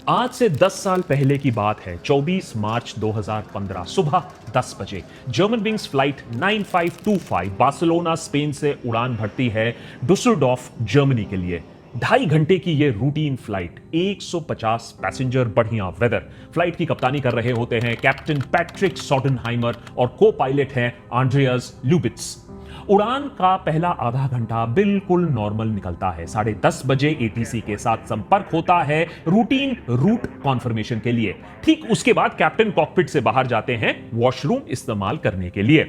आज से 10 साल पहले की बात है। 24 मार्च 2015 सुबह 10 बजे German wings flight 9525 Barcelona Spain से उड़ान भरती है डुसलडॉर्फ जर्मनी के लिए। 2.5 घंटे की यह रूटीन फ्लाइट, 150 पैसेंजर, बढ़िया वेदर। फ्लाइट की कप्तानी कर रहे होते हैं कैप्टन पैट्रिक सोडेनहाइमर और को पायलट हैं आंड्रियास ल्यूबिट्स। उड़ान का पहला आधा घंटा बिल्कुल नॉर्मल निकलता है। 10:30 बजे एटीसी के साथ संपर्क होता है रूटीन रूट कॉन्फर्मेशन के लिए। ठीक उसके बाद कैप्टन कॉकपिट से बाहर जाते हैं वॉशरूम इस्तेमाल करने के लिए।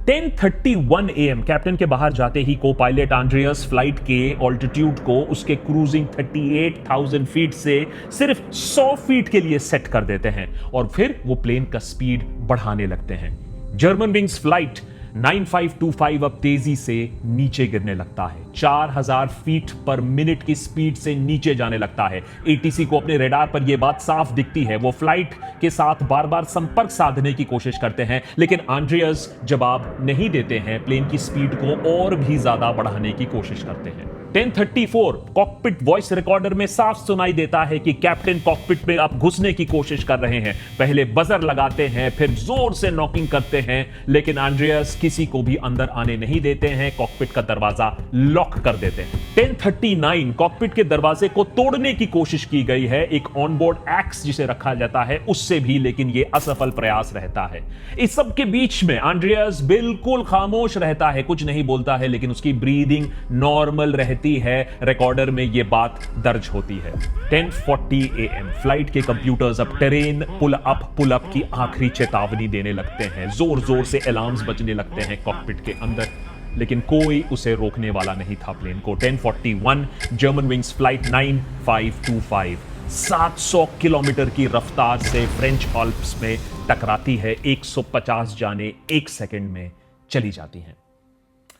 10:31 AM कैप्टन के बाहर जाते ही को पायलट आंड्रियास फ्लाइट के ऑल्टीट्यूड को उसके क्रूजिंग 38,000 फीट से सिर्फ 100 फीट के लिए सेट कर देते हैं और फिर वो प्लेन का स्पीड बढ़ाने लगते हैं। जर्मन विंग्स फ्लाइट 9525 अब तेजी से नीचे गिरने लगता है। 4000 फीट पर मिनट की स्पीड से नीचे जाने लगता है। एटीसी को अपने रेडार पर यह बात साफ दिखती है। वो फ्लाइट के साथ बार बार संपर्क साधने की कोशिश करते हैं, लेकिन आंड्रियास जवाब नहीं देते हैं। प्लेन की स्पीड को और भी ज्यादा बढ़ाने की कोशिश करते हैं। 10:34 कॉकपिट वॉइस रिकॉर्डर में साफ सुनाई देता है कि कैप्टन कॉकपिट में अब घुसने की कोशिश कर रहे हैं। पहले बजर लगाते हैं, फिर जोर से नॉकिंग करते हैं, लेकिन आंड्रियास किसी को भी अंदर आने नहीं देते हैं। कॉकपिट का दरवाजा लॉक कर देते हैं। 10:39 कॉकपिट के दरवाजे को तोड़ने की कोशिश की गई है, एक ऑनबोर्ड एक्स जिसे रखा जाता है उससे भी, लेकिन यह असफल प्रयास रहता है। इस सब के बीच में आंड्रियास बिल्कुल खामोश रहता है, कुछ नहीं बोलता है, लेकिन उसकी ब्रीदिंग नॉर्मल रहती है। रिकॉर्डर में यह बात दर्ज होती है। 10:40 AM फ्लाइट के कंप्यूटर्स अब टेरेन पुल अप की आखिरी चेतावनी देने लगते हैं। जोर जोर से अलार्म्स बजने लगते हैं कॉकपिट के अंदर, लेकिन कोई उसे रोकने वाला नहीं था प्लेन को। 10:41 जर्मन विंग्स फ्लाइट 9525 700 किलोमीटर की रफ्तार से फ्रेंच आल्प्स में टकराती है। 150 जाने 1 सेकंड में चली जाती हैं।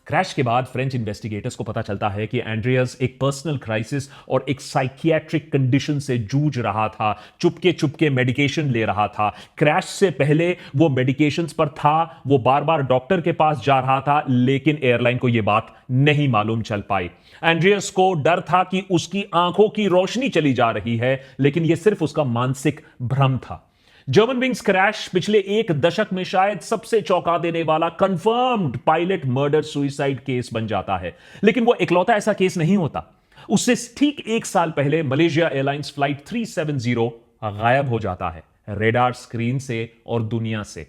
क्रैश के बाद फ्रेंच इन्वेस्टिगेटर्स को पता चलता है कि एंड्रियास एक पर्सनल क्राइसिस और एक साइकियाट्रिक कंडीशन से जूझ रहा था। चुपके चुपके मेडिकेशन ले रहा था। क्रैश से पहले वो मेडिकेशंस पर था, वो बार बार डॉक्टर के पास जा रहा था, लेकिन एयरलाइन को यह बात नहीं मालूम चल पाई। एंड्रियास को डर था कि उसकी आंखों की रोशनी चली जा रही है, लेकिन यह सिर्फ उसका मानसिक भ्रम था। जर्मन विंग्स क्रैश पिछले 1 दशक में शायद सबसे चौंका देने वाला confirmed pilot murder suicide case बन जाता है, लेकिन वो इकलौता ऐसा केस नहीं होता। उससे ठीक 1 साल पहले मलेशिया एयरलाइंस फ्लाइट 370 गायब हो जाता है, रेडार स्क्रीन से और दुनिया से।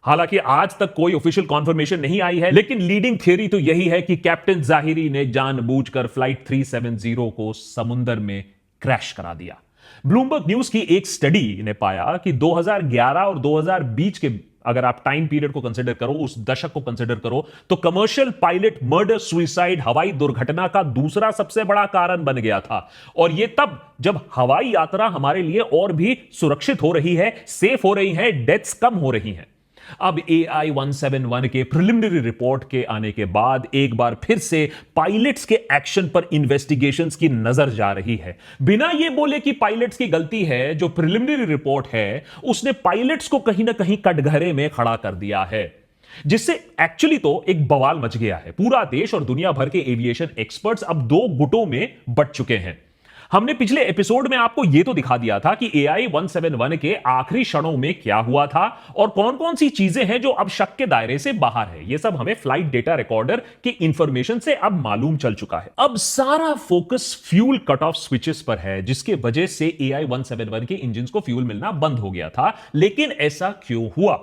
हालांकि आज तक कोई ऑफिशियल कॉन्फर्मेशन नहीं आई है, लेकिन लीडिंग थियरी तो यही है कि कैप्टन जाहिरी ने जानबूझकर फ्लाइट 370 को समुंदर में क्रैश करा दिया। ब्लूमबर्ग न्यूज की एक स्टडी ने पाया कि 2011 और 2020 के अगर आप टाइम पीरियड को कंसीडर करो, उस दशक को कंसीडर करो, तो कमर्शियल पायलट मर्डर सुइसाइड हवाई दुर्घटना का दूसरा सबसे बड़ा कारण बन गया था। और यह तब जब हवाई यात्रा हमारे लिए और भी सुरक्षित हो रही है, सेफ हो रही है, डेथ्स कम हो रही हैं। अब AI-171 के प्रिलिमिनरी रिपोर्ट के आने के बाद एक बार फिर से पायलट्स के एक्शन पर इन्वेस्टिगेशंस की नजर जा रही है। बिना यह बोले कि पायलट्स की गलती है, जो प्रिलिमिनरी रिपोर्ट है उसने पायलट्स को कहीं ना कहीं कटघरे में खड़ा कर दिया है, जिससे एक्चुअली तो एक बवाल मच गया है। पूरा देश और दुनिया भर के एविएशन एक्सपर्ट्स अब 2 गुटों में बंट चुके हैं। हमने पिछले एपिसोड में आपको यह तो दिखा दिया था कि AI-171 के आखिरी क्षणों में क्या हुआ था और कौन कौन सी चीजें हैं जो अब शक के दायरे से बाहर है। यह सब हमें फ्लाइट डेटा रिकॉर्डर की इंफॉर्मेशन से अब मालूम चल चुका है। अब सारा focus fuel cut off switches पर है, जिसके वजह से AI-171 के इंजन को फ्यूल मिलना बंद हो गया था। लेकिन ऐसा क्यों हुआ?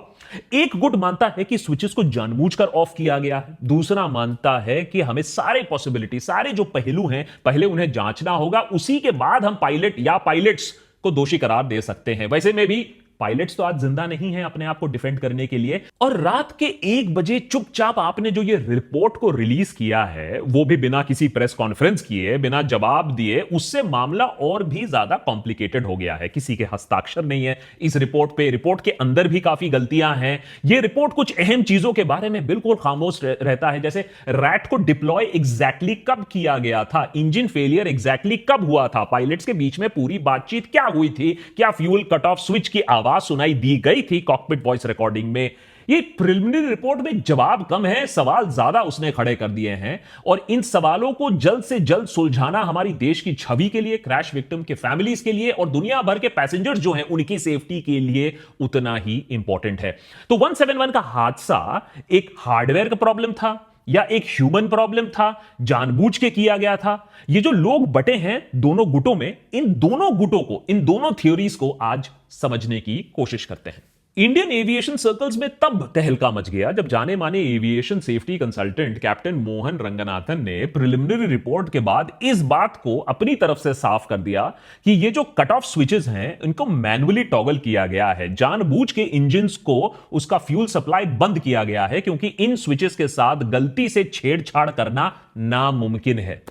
एक गुट मानता है कि स्विचेस को जानबूझकर ऑफ किया गया है। दूसरा मानता है कि हमें सारे पॉसिबिलिटी, सारे जो पहलू हैं, पहले उन्हें जांचना होगा, उसी के बाद हम पायलट या पायलट्स को दोषी करार दे सकते हैं। वैसे में भी पायलट्स तो आज जिंदा नहीं हैं अपने आप को डिफेंड करने के लिए। और रात के 1 बजे चुपचाप आपने जो ये रिपोर्ट को रिलीज किया है, वो भी बिना किसी प्रेस कॉन्फ्रेंस किए, बिना जवाब दिए, उससे मामला और भी ज्यादा कॉम्प्लिकेटेड हो गया है। किसी के हस्ताक्षर नहीं है इस रिपोर्ट पे। रिपोर्ट के अंदर भी काफी गलतियां हैं। ये रिपोर्ट कुछ अहम चीजों के बारे में बिल्कुल खामोश रहता है, जैसे रैट को डिप्लॉय एग्जैक्टली कब किया गया था, इंजन फेलियर एग्जैक्टली कब हुआ था, पायलट्स के बीच में पूरी बातचीत क्या हुई थी, क्या फ्यूल कट ऑफ स्विच की आवाज सुनाई दी गई थी कॉकपिट वॉइस रिकॉर्डिंग में। ये प्रिलिमिनरी रिपोर्ट में जवाब कम है, सवाल ज्यादा उसने खड़े कर दिए हैं और इन सवालों को जल्द से जल्द सुलझाना हमारी देश की छवि के लिए, क्रैश विक्टिम के फैमिलीज के लिए और दुनिया भर के पैसेंजर्स जो हैं उनकी सेफ्टी के लिए उतना ही इंपॉर्टेंट है। तो 171 का हादसा एक हार्डवेयर का प्रॉब्लम था या एक ह्यूमन प्रॉब्लम था, जानबूझ के किया गया था? ये जो लोग बटे हैं दोनों गुटों में, इन दोनों गुटों को, इन दोनों थ्योरीज को आज समझने की कोशिश करते हैं। इंडियन एविएशन सर्कल्स में तब तहलका मच गया जब जाने माने aviation safety consultant captain Mohan Ranganathan ने प्रिलिमिनरी रिपोर्ट के बाद इस बात को अपनी तरफ से साफ कर दिया कि ये जो कट ऑफ स्विचेस हैं इनको मैन्युअली टॉगल किया गया है, जानबूझ के इंजन्स को उसका फ्यूल सप्लाई बंद किया गया है क्योंकि इन स्विचेस के साथ गलती से छेड़छाड़ करना नामुमकिन है।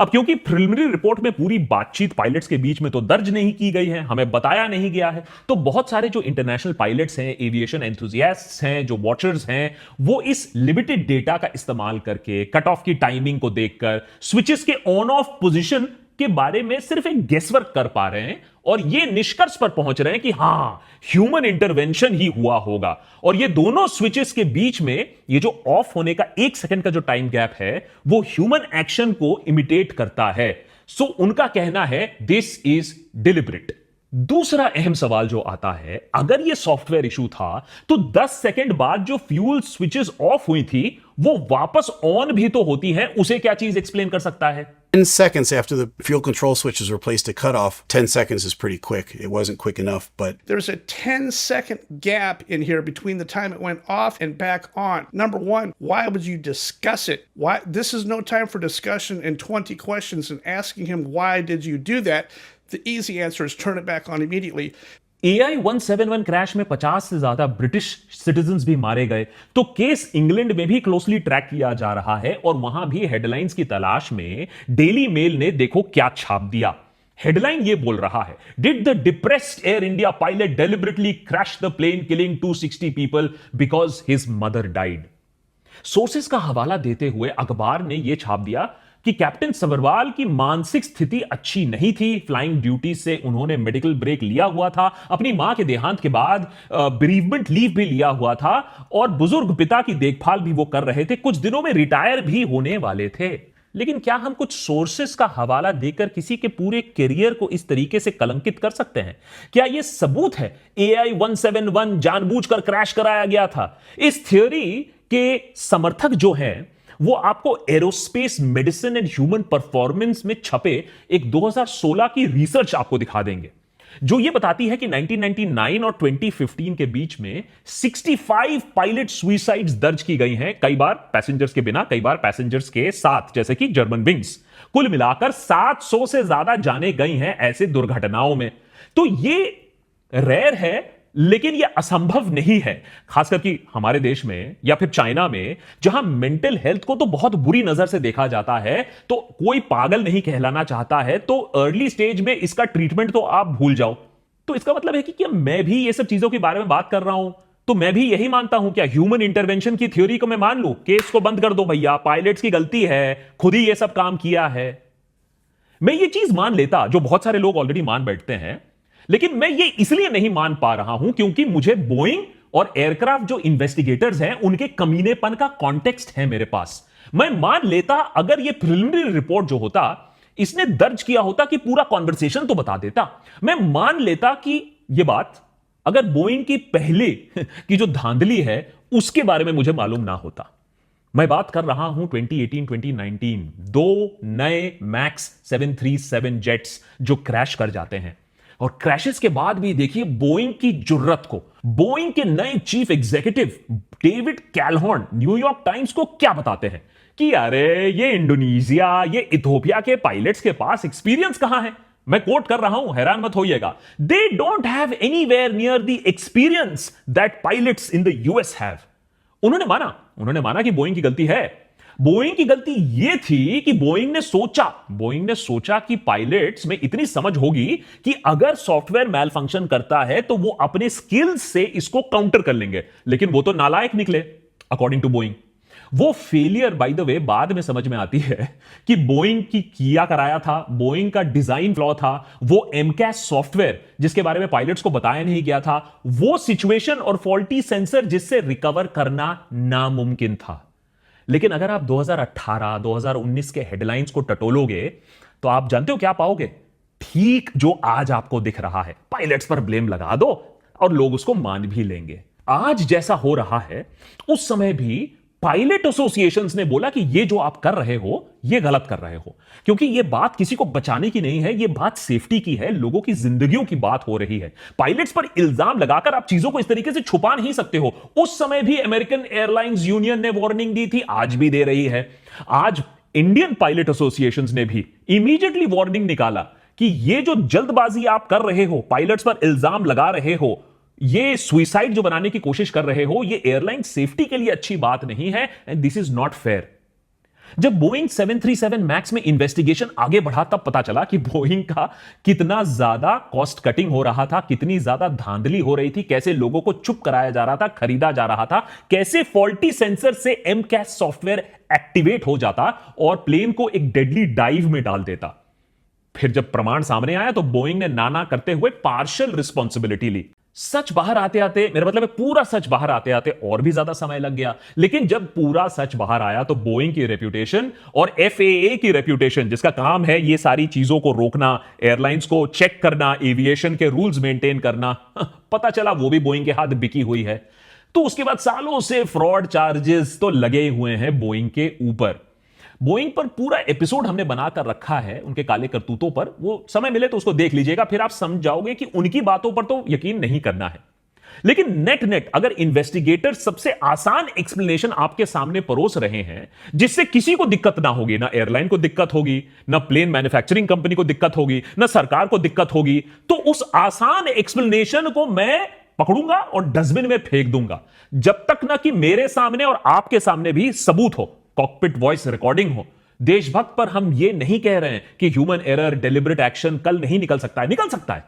अब क्योंकि प्रिलिमिनरी रिपोर्ट में पूरी बातचीत पायलट्स के बीच में तो दर्ज नहीं की गई है, हमें बताया नहीं गया है, तो बहुत सारे जो इंटरनेशनल पायलट्स हैं, एविएशन एंथुसियास्ट्स हैं, जो वॉचर्स हैं, वो इस लिमिटेड डेटा का इस्तेमाल करके कट ऑफ की टाइमिंग को देखकर स्विचेस के ऑन ऑफ पोजीशन के बारे में सिर्फ एक गेसवर्क कर पा रहे हैं और ये निष्कर्ष पर पहुंच रहे हैं कि हां, ह्यूमन इंटरवेंशन ही हुआ होगा। और ये दोनों स्विचेस के बीच में ये जो ऑफ होने का 1 सेकंड का जो टाइम गैप है वो ह्यूमन एक्शन को इमिटेट करता है। सो उनका कहना है दिस इज डिलिबरेट। दूसरा अहम सवाल जो आता है, अगर ये सॉफ्टवेयर इशू था तो 10 सेकंड बाद जो फ्यूल स्विचेस ऑफ हुई थी वो वापस ऑन भी तो होती है, उसे क्या चीज एक्सप्लेन कर सकता है? 10 seconds after the fuel control switch is replaced to cut off, 10 seconds is pretty quick. It wasn't quick enough, but there's a 10-second gap in here between the time it went off and back on. Number one, why would you discuss it? Why? This is no time for discussion and 20 questions and asking him why did you do that? The easy answer is turn it back on immediately. AI 171 crash में 50 से ज्यादा British citizens भी मारे गए, तो case England में भी closely track किया जा रहा है और वहां भी हेडलाइंस की तलाश में डेली मेल ने देखो क्या छाप दिया। हेडलाइन ये बोल रहा है, did the depressed Air India pilot deliberately crash the plane killing 260 people because his mother died. Sources का हवाला देते हुए अखबार ने यह छाप दिया कि कैप्टन सबरवाल की मानसिक स्थिति अच्छी नहीं थी, फ्लाइंग ड्यूटी से उन्होंने मेडिकल ब्रेक लिया हुआ था, अपनी मां के देहांत के बाद बेरीवमेंट लीव भी लिया हुआ था और बुजुर्ग पिता की देखभाल भी वो कर रहे थे, कुछ दिनों में रिटायर भी होने वाले थे। लेकिन क्या हम कुछ सोर्सेस का हवाला देकर किसी के पूरे करियर को इस तरीके से कलंकित कर सकते हैं? क्या यह सबूत है AI 171 जानबूझकर क्रैश कराया गया था? इस थ्योरी के समर्थक जो हैं वो आपको aerospace medicine and human performance में छपे एक 2016 की रिसर्च आपको दिखा देंगे जो ये बताती है कि 1999 और 2015 के बीच में 65 पायलट सुसाइड्स दर्ज की गई हैं, कई बार पैसेंजर्स के बिना, कई बार पैसेंजर्स के साथ, जैसे कि जर्मन विंग्स। कुल मिलाकर 700 से ज्यादा जाने गई हैं ऐसे दुर्घटनाओं में। तो ये रेयर है लेकिन यह असंभव नहीं है, खासकर कि हमारे देश में या फिर चाइना में जहां मेंटल हेल्थ को तो बहुत बुरी नजर से देखा जाता है, तो कोई पागल नहीं कहलाना चाहता है, तो अर्ली स्टेज में इसका ट्रीटमेंट तो आप भूल जाओ। तो इसका मतलब है कि क्या मैं भी ये सब चीजों के बारे में बात कर रहा हूं तो मैं भी यही मानता हूं, क्या ह्यूमन इंटरवेंशन की थ्योरी को मैं मान लूं, केस को बंद कर दो भैया, पायलट्स की गलती है, खुद ही ये सब काम किया है। मैं ये चीज मान लेता जो बहुत सारे लोग ऑलरेडी मान बैठते हैं, लेकिन मैं ये इसलिए नहीं मान पा रहा हूं क्योंकि मुझे बोइंग और एयरक्राफ्ट जो इन्वेस्टिगेटर्स हैं उनके कमीनेपन का कॉन्टेक्स्ट है मेरे पास। मैं मान लेता अगर ये प्रिलिमिनरी रिपोर्ट जो होता इसने दर्ज किया होता कि पूरा कॉन्वर्सेशन तो बता देता। मैं मान लेता कि यह बात अगर बोइंग की पहले की जो धांधली है उसके बारे में मुझे मालूम ना होता। मैं बात कर रहा हूं 2018-2019 दो नए मैक्स 737 जेट्स जो क्रैश कर जाते हैं और क्रैशेस के बाद भी देखिए बोइंग की जुर्रत को। बोइंग के नए chief executive David Calhoun New York Times को क्या बताते हैं कि अरे ये इंडोनेशिया, ये इथोपिया के पायलट्स के पास एक्सपीरियंस कहां है। मैं कोट कर रहा हूं, हैरान मत होइएगा, they don't have anywhere near the experience that pilots in the US have. उन्होंने माना कि बोइंग की गलती है। बोइंग की गलती यह थी कि बोइंग ने सोचा कि पायलट्स में इतनी समझ होगी कि अगर सॉफ्टवेयर मैल फंक्शन करता है तो वो अपने स्किल्स से इसको काउंटर कर लेंगे, लेकिन वो तो नालायक निकले अकॉर्डिंग टू बोइंग। वो फेलियर बाय द वे बाद में समझ में आती है कि बोइंग की किया कराया था, बोइंग का डिजाइन फ्लॉ था, वो एमकैस सॉफ्टवेयर जिसके बारे में पायलट्स को बताया नहीं गया था, वो सिचुएशन और फॉल्टी सेंसर जिससे रिकवर करना नामुमकिन था। लेकिन अगर आप 2018 2019 के हेडलाइंस को टटोलोगे तो आप जानते हो क्या पाओगे? ठीक जो आज आपको दिख रहा है। पायलट्स पर ब्लेम लगा दो और लोग उसको मान भी लेंगे। आज जैसा हो रहा है उस समय भी पायलट एसोसिएशंस ने बोला कि ये जो आप कर रहे हो ये गलत कर रहे हो, क्योंकि ये बात किसी को बचाने की नहीं है, ये बात सेफ्टी की है, लोगों की जिंदगियों की बात हो रही है। पायलट्स पर इल्जाम लगाकर आप चीजों को इस तरीके से छुपा नहीं सकते हो। उस समय भी अमेरिकन एयरलाइंस यूनियन ने वार्निंग दी थी, आज भी दे रही है। आज इंडियन पायलट एसोसिएशंस ने भी इमीडिएटली वार्निंग निकाला कि ये जो जल्दबाजी आप कर रहे हो, पायलट्स पर इल्जाम लगा रहे हो, ये सुइसाइड जो बनाने की कोशिश कर रहे हो, ये एयरलाइन सेफ्टी के लिए अच्छी बात नहीं है and this is not fair. जब बोइंग 737 मैक्स में इन्वेस्टिगेशन आगे बढ़ा तब पता चला कि बोइंग का कितना ज्यादा कॉस्ट कटिंग हो रहा था, कितनी ज्यादा धांधली हो रही थी, कैसे लोगों को चुप कराया जा रहा था, खरीदा जा रहा था, कैसे फॉल्टी सेंसर से एमकैस सॉफ्टवेयर एक्टिवेट हो जाता और प्लेन को एक डेडली डाइव में डाल देता। फिर जब प्रमाण सामने आया तो बोइंग ने नाना करते हुए पार्शियल रिस्पॉन्सिबिलिटी ली। सच बाहर आते आते, मेरा मतलब है पूरा सच बाहर आते आते और भी ज्यादा समय लग गया, लेकिन जब पूरा सच बाहर आया तो बोइंग की रेप्यूटेशन और एफएए की रेप्यूटेशन, जिसका काम है ये सारी चीजों को रोकना, एयरलाइंस को चेक करना, एविएशन के रूल्स मेंटेन करना, पता चला वो भी बोइंग के हाथ बिकी हुई है। तो उसके बाद सालों से फ्रॉड चार्जेस तो लगे हुए हैं बोइंग के ऊपर। बोइंग पर पूरा एपिसोड हमने बनाकर रखा है उनके काले करतूतों पर, वो समय मिले तो उसको देख लीजिएगा, फिर आप समझ जाओगे कि उनकी बातों पर तो यकीन नहीं करना है। लेकिन नेट अगर इन्वेस्टिगेटर सबसे आसान एक्सप्लेनेशन आपके सामने परोस रहे हैं जिससे किसी को दिक्कत ना होगी, ना एयरलाइन को दिक्कत होगी, ना प्लेन मैन्युफैक्चरिंग कंपनी को दिक्कत होगी, ना सरकार को दिक्कत होगी, तो उस आसान एक्सप्लेनेशन को मैं पकड़ूंगा और डस्टबिन में फेंक दूंगा, जब तक ना कि मेरे सामने और आपके सामने भी सबूत हो, कॉकपिट वॉइस रिकॉर्डिंग हो। देशभक्त पर हम यह नहीं कह रहे हैं कि ह्यूमन एरर, डेलिबरेट एक्शन कल नहीं निकल सकता है, निकल सकता है,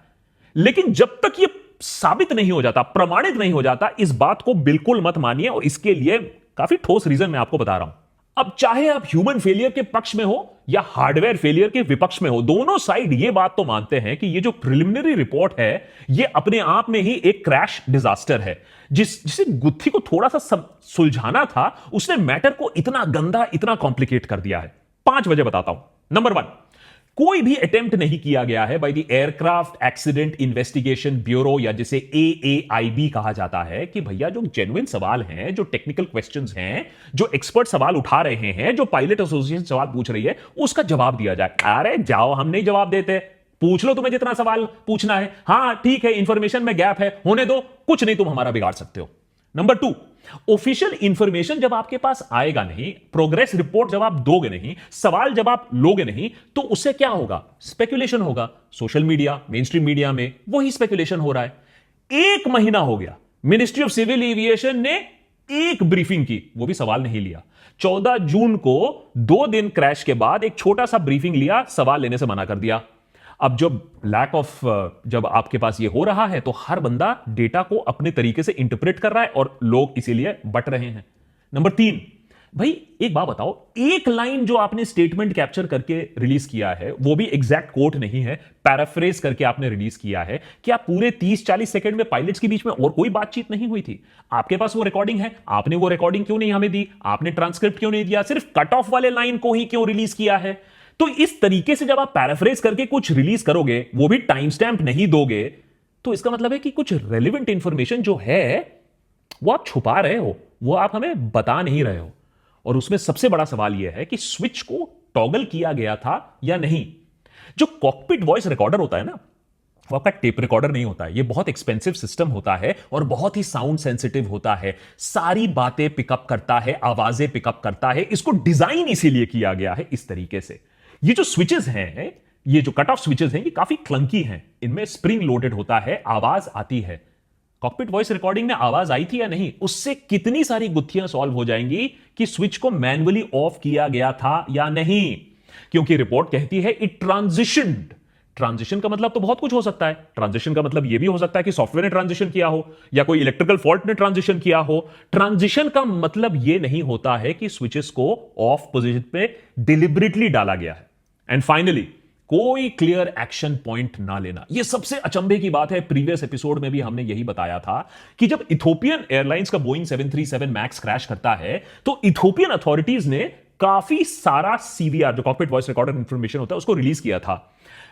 लेकिन जब तक यह साबित नहीं हो जाता, प्रमाणित नहीं हो जाता, इस बात को बिल्कुल मत मानिए। और इसके लिए काफी ठोस रीजन मैं आपको बता रहा हूं। अब चाहे आप ह्यूमन फेलियर के पक्ष में हो या हार्डवेयर फेलियर के विपक्ष में हो, दोनों साइड ये बात तो मानते हैं कि ये जो प्रिलिमिनरी रिपोर्ट है ये अपने आप में ही एक क्रैश डिजास्टर है। जिसे गुत्थी को थोड़ा सा सुलझाना था उसने मैटर को इतना गंदा, इतना कॉम्प्लिकेट कर दिया है। 5 वजह बताता हूं। नंबर 1, कोई भी अटेम्प्ट नहीं किया गया है by the aircraft accident investigation bureau, या जिसे AAIB कहा जाता है, कि भैया जो जेन्युइन सवाल हैं, जो टेक्निकल क्वेश्चंस हैं, जो एक्सपर्ट सवाल उठा रहे हैं, जो पायलट एसोसिएशन सवाल पूछ रही है, उसका जवाब दिया जाए। अरे जाओ, हम नहीं जवाब देते, पूछ लो तुम्हें जितना सवाल पूछना है। हां ठीक है, इंफॉर्मेशन में गैप है, होने दो, कुछ नहीं तुम हमारा बिगाड़ सकते हो। नंबर 2, ऑफिशियल इंफॉर्मेशन जब आपके पास आएगा नहीं, प्रोग्रेस रिपोर्ट जब आप दोगे नहीं, सवाल जब आप लोगे नहीं, तो उससे क्या होगा? स्पेकुलेशन होगा। Social media, main stream media में वही स्पेकुलेशन हो रहा है। 1 महीना हो गया, मिनिस्ट्री ऑफ सिविल एविएशन ने एक ब्रीफिंग की, वो भी सवाल नहीं लिया। 14 जून को 2 दिन क्रैश के बाद एक छोटा सा ब्रीफिंग लिया, सवाल लेने से मना कर दिया। अब जब लैक ऑफ, जब आपके पास ये हो रहा है तो हर बंदा डेटा को अपने तरीके से इंटरप्रेट कर रहा है और लोग इसीलिए बट रहे हैं। नंबर 3, भाई एक बात बताओ, एक लाइन जो आपने स्टेटमेंट कैप्चर करके रिलीज किया है, वो भी एग्जैक्ट कोट नहीं है, पैराफ्रेज करके आपने रिलीज किया है, क्या पूरे 30-40 सेकंड में पायलट्स के बीच में और कोई बातचीत नहीं हुई थी? आपके पास वो रिकॉर्डिंग है, आपने वो रिकॉर्डिंग क्यों नहीं हमें दी? आपने ट्रांसक्रिप्ट क्यों नहीं दिया? सिर्फ कट ऑफ वाले लाइन को ही क्यों रिलीज किया है? तो इस तरीके से जब आप पैराफ्रेज करके कुछ रिलीज करोगे, वो भी टाइम स्टैंप नहीं दोगे, तो इसका मतलब है कि कुछ रेलेवेंट इंफॉर्मेशन जो है वो आप छुपा रहे हो, वो आप हमें बता नहीं रहे हो। और उसमें सबसे बड़ा सवाल यह है कि स्विच को टॉगल किया गया था या नहीं। जो कॉकपिट वॉइस रिकॉर्डर होता है ना, वो आपका टेप रिकॉर्डर नहीं होता है, ये बहुत एक्सपेंसिव सिस्टम होता है और बहुत ही साउंड सेंसिटिव होता है, सारी बातें पिकअप करता है, आवाजें पिकअप करता है। इसको डिजाइन इसीलिए किया गया है इस तरीके से। ये जो स्विचेस हैं, ये जो कट ऑफ स्विचेस हैं, ये काफी क्लंकी हैं, इनमें स्प्रिंग लोडेड होता है, आवाज आती है। कॉकपिट वॉइस रिकॉर्डिंग में आवाज आई थी या नहीं, उससे कितनी सारी गुत्थियां सॉल्व हो जाएंगी कि स्विच को मैन्युअली ऑफ किया गया था या नहीं। क्योंकि रिपोर्ट कहती है इट ट्रांजिशन्ड ट्रांजिशन का मतलब तो बहुत कुछ हो सकता है। ट्रांजिशन का मतलब यह भी हो सकता है कि सॉफ्टवेयर ने ट्रांजिशन किया हो या कोई इलेक्ट्रिकल फॉल्ट ने ट्रांजिशन किया हो। ट्रांजिशन का मतलब यह नहीं होता है कि स्विचेस को ऑफ पोजीशन पे डिलिबरेटली डाला गया है। एंड फाइनली, कोई क्लियर एक्शन पॉइंट ना लेना। यह सबसे अचंभे की बात है। प्रीवियस एपिसोड में भी हमने यही बताया था कि जब इथोपियन एयरलाइंस का बोइंग 737 मैक्स क्रैश करता है तो इथोपियन अथॉरिटीज ने काफी सारा सीवीआर, जो कॉकपिट वॉइस रिकॉर्डर इंफॉर्मेशन होता है, उसको रिलीज किया था।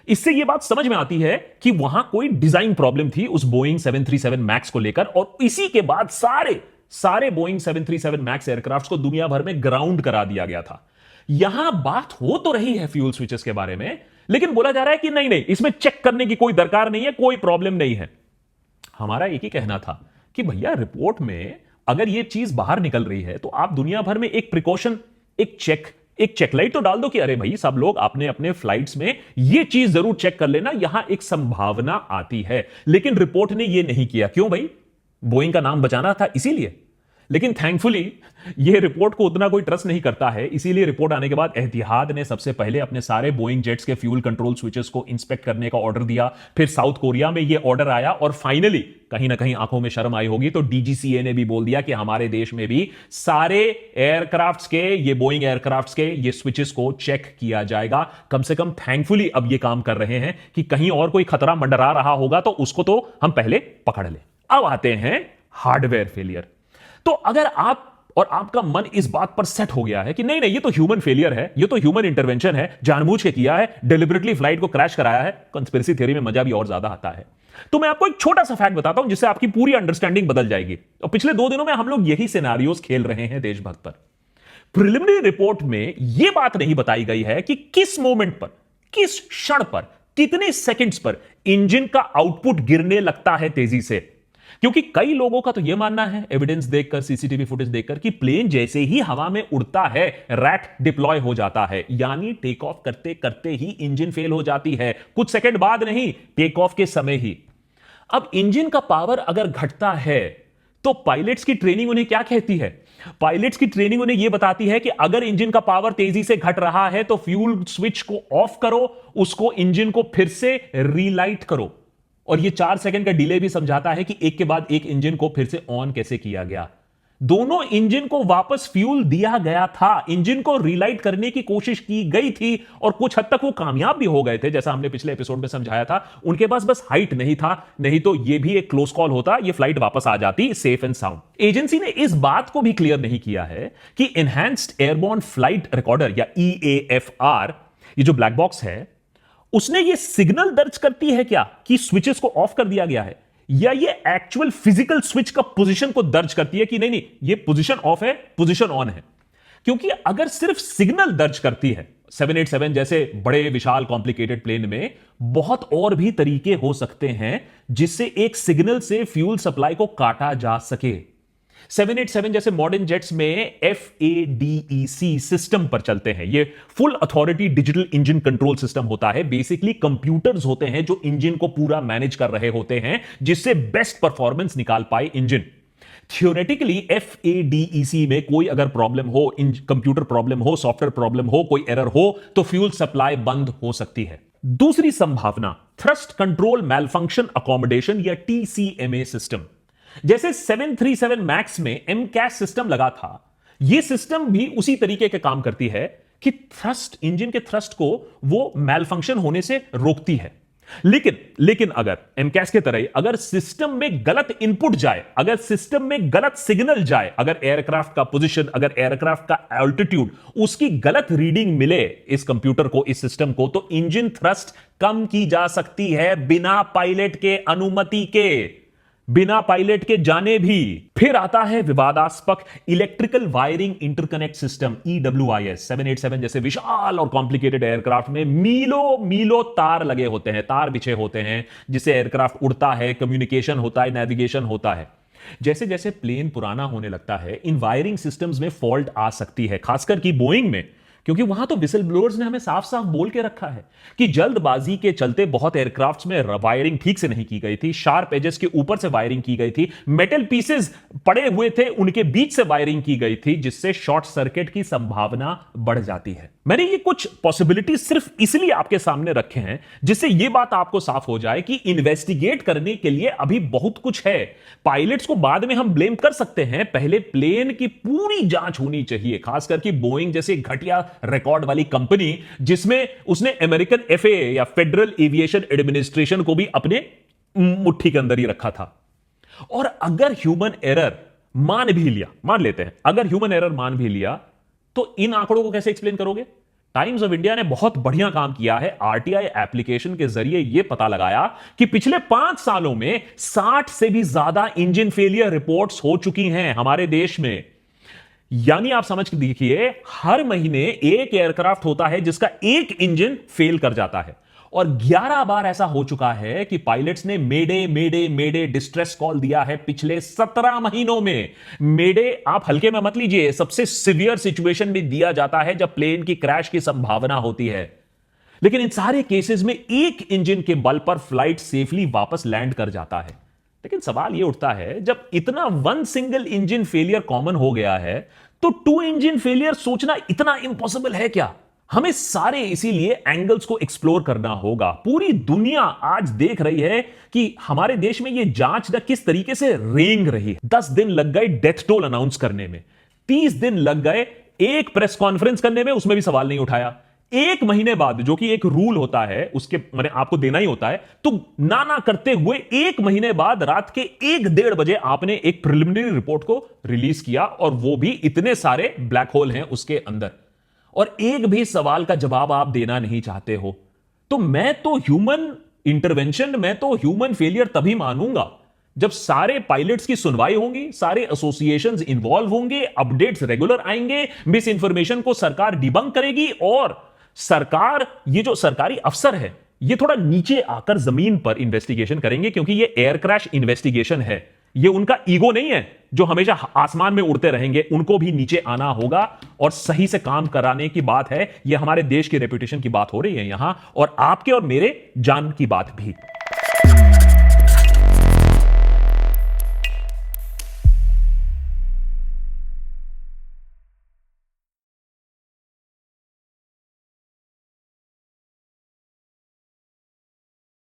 इससे यह बात समझ में आती है कि वहां कोई डिजाइन प्रॉब्लम थी उस बोइंग 737 मैक्स को लेकर, और इसी के बाद सारे बोइंग 737 मैक्स एयरक्राफ्ट को दुनिया भर में ग्राउंड करा दिया गया था। यहां बात हो तो रही है फ्यूल स्विचेस के बारे में, लेकिन बोला जा रहा है कि नहीं, इसमें चेक करने की कोई दरकार नहीं है, कोई प्रॉब्लम नहीं है। हमारा एक ही कहना था कि भैया, रिपोर्ट में अगर यह चीज बाहर निकल रही है तो आप दुनिया भर में एक प्रिकॉशन, एक चेकलाइट तो डाल दो कि अरे भाई, सब लोग अपने अपने फ्लाइट्स में यह चीज जरूर चेक कर लेना, यहां एक संभावना आती है। लेकिन रिपोर्ट ने यह नहीं किया। क्यों भाई? बोइंग का नाम बचाना था इसीलिए। लेकिन थैंकफुली यह रिपोर्ट को उतना कोई ट्रस्ट नहीं करता है, इसीलिए रिपोर्ट आने के बाद एहतियात ने सबसे पहले अपने सारे बोइंग जेट्स के फ्यूल कंट्रोल स्विचेस को इंस्पेक्ट करने का ऑर्डर दिया। फिर साउथ कोरिया में यह ऑर्डर आया और फाइनली कहीं ना कहीं आंखों में शर्म आई होगी तो डीजीसीए ने भी बोल दिया कि हमारे देश में भी सारे एयरक्राफ्ट्स के, ये बोइंग एयरक्राफ्ट्स के ये स्विचेस को चेक किया जाएगा। कम से कम थैंकफुली अब ये काम कर रहे हैं कि कहीं और कोई खतरा मंडरा रहा होगा तो उसको तो हम पहले पकड़ लें। अब आते हैं हार्डवेयर फेलियर। तो अगर आप और आपका मन इस बात पर सेट हो गया है कि नहीं, ये तो ह्यूमन फेलियर है, ये तो ह्यूमन इंटरवेंशन है, जानबूझ के किया है, डिलिबरेटली फ्लाइट को क्रैश कराया है, कंस्पिरेसी थ्योरी में मजा भी और ज्यादा आता है। तो मैं आपको एक छोटा सा फैक्ट बताता हूं जिससे आपकी पूरी अंडरस्टैंडिंग बदल जाएगी। और पिछले 2 दिनों में हम लोग यही सिनेरियोस खेल रहे हैं देशभक्त पर। प्रिलिमिनरी रिपोर्ट में यह बात नहीं बताई गई है कि किस मोमेंट पर, किस क्षण पर, कितने सेकंड्स पर इंजन का आउटपुट गिरने लगता है तेजी से। क्योंकि कई लोगों का तो यह मानना है, एविडेंस देखकर, सीसीटीवी फुटेज देखकर, कि प्लेन जैसे ही हवा में उड़ता है रैट डिप्लॉय हो जाता है, यानी टेक ऑफ करते करते ही इंजन फेल हो जाती है, कुछ सेकंड बाद नहीं, टेक ऑफ के समय ही। अब इंजन का पावर अगर घटता है तो पायलट्स की ट्रेनिंग उन्हें क्या कहती है? पायलट्स की ट्रेनिंग उन्हें यह बताती है कि अगर इंजन का पावर तेजी से घट रहा है तो फ्यूल स्विच को ऑफ करो, उसको इंजन को फिर से रीलाइट करो। और यह 4 सेकंड का डिले भी समझाता है कि एक के बाद एक इंजन को फिर से ऑन कैसे किया गया। दोनों इंजन को वापस फ्यूल दिया गया था, इंजन को रीलाइट करने की कोशिश की गई थी और कुछ हद तक वो कामयाब भी हो गए थे, जैसा हमने पिछले एपिसोड में समझाया था। उनके पास बस हाइट नहीं था, नहीं तो यह भी एक क्लोज कॉल होता, ये फ्लाइट वापस आ जाती सेफ एंड साउंड। एजेंसी ने इस बात को भी क्लियर नहीं किया है कि एनहांस्ड एयरबॉर्न फ्लाइट रिकॉर्डर या EAFR, ये जो ब्लैक बॉक्स है, उसने ये सिग्नल दर्ज करती है क्या कि स्विचेस को ऑफ कर दिया गया है, या ये एक्चुअल फिजिकल स्विच का पोजीशन को दर्ज करती है कि नहीं, ये पोजीशन ऑफ है, पोजीशन ऑन है। क्योंकि अगर सिर्फ सिग्नल दर्ज करती है, 787 जैसे बड़े विशाल कॉम्प्लिकेटेड प्लेन में बहुत और भी तरीके हो सकते हैं जिससे एक सिग्नल से फ्यूल सप्लाई को काटा जा सके। 787 जैसे मॉडर्न जेट्स में FADEC सिस्टम पर चलते हैं। ये full authority digital engine control system होता है। बेसिकली कंप्यूटर्स होते हैं जो इंजन को पूरा मैनेज कर रहे होते हैं जिससे बेस्ट परफॉर्मेंस निकाल पाए इंजन। थियोरेटिकली FADEC में कोई अगर प्रॉब्लम हो, कंप्यूटर प्रॉब्लम हो, सॉफ्टवेयर प्रॉब्लम हो, कोई एरर हो तो फ्यूल सप्लाई बंद हो सकती है। दूसरी संभावना, थ्रस्ट कंट्रोल मैलफंक्शन अकोमोडेशन या TCMA सिस्टम। जैसे 737 मैक्स में MCAS सिस्टम लगा था, यह सिस्टम भी उसी तरीके के काम करती है कि थ्रस्ट, इंजन के थ्रस्ट को वो मैलफंक्शन होने से रोकती है। लेकिन अगर MCAS के तरह अगर सिस्टम में गलत इनपुट जाए, अगर सिस्टम में गलत सिग्नल जाए, अगर एयरक्राफ्ट का पोजीशन, अगर एयरक्राफ्ट का एल्टीट्यूड, उसकी गलत रीडिंग मिले इस कंप्यूटर को, इस सिस्टम को, तो इंजन थ्रस्ट कम की जा सकती है बिना पायलट के अनुमति के, बिना पायलट के जाने भी। फिर आता है विवादास्पद electrical wiring interconnect system EWIS। 787 जैसे विशाल और कॉम्प्लिकेटेड एयरक्राफ्ट में मीलों तार लगे होते हैं, तार बिछे होते हैं, जिससे एयरक्राफ्ट उड़ता है, कम्युनिकेशन होता है, नेविगेशन होता है। जैसे जैसे प्लेन पुराना होने लगता है, इन वायरिंग सिस्टम्स में फॉल्ट आ सकती है, खासकर की बोइंग में, क्योंकि वहां तो विसल ब्लोअर्स ने हमें साफ साफ बोल के रखा है कि जल्दबाजी के चलते बहुत एयरक्राफ्ट्स में वायरिंग ठीक से नहीं की गई थी, शार्प एजेस के ऊपर से वायरिंग की गई थी, मेटल पीसेस पड़े हुए थे, उनके बीच से वायरिंग की गई थी, जिससे शॉर्ट सर्किट की संभावना बढ़ जाती है। मैंने ये कुछ पॉसिबिलिटी सिर्फ इसलिए आपके सामने रखे हैं जिससे ये बात आपको साफ हो जाए कि इन्वेस्टिगेट करने के लिए अभी बहुत कुछ है। पायलट्स को बाद में हम ब्लेम कर सकते हैं, पहले प्लेन की पूरी जांच होनी चाहिए, खास करके बोइंग जैसे घटिया रिकॉर्ड वाली कंपनी जिसमें उसने अमेरिकन एफएए या फेडरल एविएशन एडमिनिस्ट्रेशन को भी अपने मुट्ठी के अंदर ही रखा था। और अगर ह्यूमन एरर मान लेते हैं, अगर ह्यूमन एरर मान भी लिया तो इन आंकड़ों को कैसे एक्सप्लेन करोगे? टाइम्स ऑफ इंडिया ने बहुत बढ़िया काम किया है, आरटीआई एप्लीकेशन के जरिए यह पता लगाया कि पिछले 5 सालों में 60 से भी ज्यादा इंजन फेलियर रिपोर्ट्स हो चुकी हैं हमारे देश में। यानी आप समझ के देखिए, हर महीने एक एयरक्राफ्ट होता है जिसका एक इंजन फेल कर जाता है, और 11 बार ऐसा हो चुका है कि पायलट्स ने मेडे मेडे मेडे डिस्ट्रेस कॉल दिया है पिछले 17 महीनों में। मेडे आप हल्के में मत लीजिए, सबसे सिवियर सिचुएशन में दिया जाता है जब प्लेन की क्रैश की संभावना होती है। लेकिन इन सारे केसेस में एक इंजन के बल पर फ्लाइट सेफली वापस लैंड कर जाता है। लेकिन सवाल यह उठता है, जब इतना 1 सिंगल इंजन फेलियर कॉमन हो गया है तो 2 इंजन फेलियर सोचना इतना इंपॉसिबल है क्या? हमें सारे इसीलिए एंगल्स को एक्सप्लोर करना होगा। पूरी दुनिया आज देख रही है कि हमारे देश में यह जांच किस तरीके से रेंग रही है। 10 दिन लग गए डेथ टोल अनाउंस करने में, 30 दिन लग गए एक प्रेस कॉन्फ्रेंस करने में, उसमें भी सवाल नहीं उठाया। 1 महीने बाद, जो कि एक रूल होता है, उसके मैंने आपको देना ही होता है, तो ना करते हुए 1 महीने बाद रात के 1-1:30 बजे आपने एक प्रिलिमिनरी रिपोर्ट को रिलीज किया, और वो भी इतने सारे ब्लैक होल हैं उसके अंदर, और एक भी सवाल का जवाब आप देना नहीं चाहते हो। तो मैं तो ह्यूमन इंटरवेंशन, मैं तो ह्यूमन फेलियर तभी मानूंगा जब सारे पायलट्स की सुनवाई होंगी, सारे एसोसिएशंस इन्वॉल्व होंगे, अपडेट्स रेगुलर आएंगे, मिस इंफॉर्मेशन को सरकार डिबंक करेगी, और सरकार, ये जो सरकारी अफसर है, ये थोड़ा नीचे आकर जमीन पर इन्वेस्टिगेशन करेंगे, क्योंकि ये एयर क्रैश इन्वेस्टिगेशन है। ये उनका ईगो नहीं है जो हमेशा आसमान में उड़ते रहेंगे, उनको भी नीचे आना होगा और सही से काम कराने की बात है। यह हमारे देश की रेपुटेशन की बात हो रही है यहां, और आपके और मेरे जान की बात भी।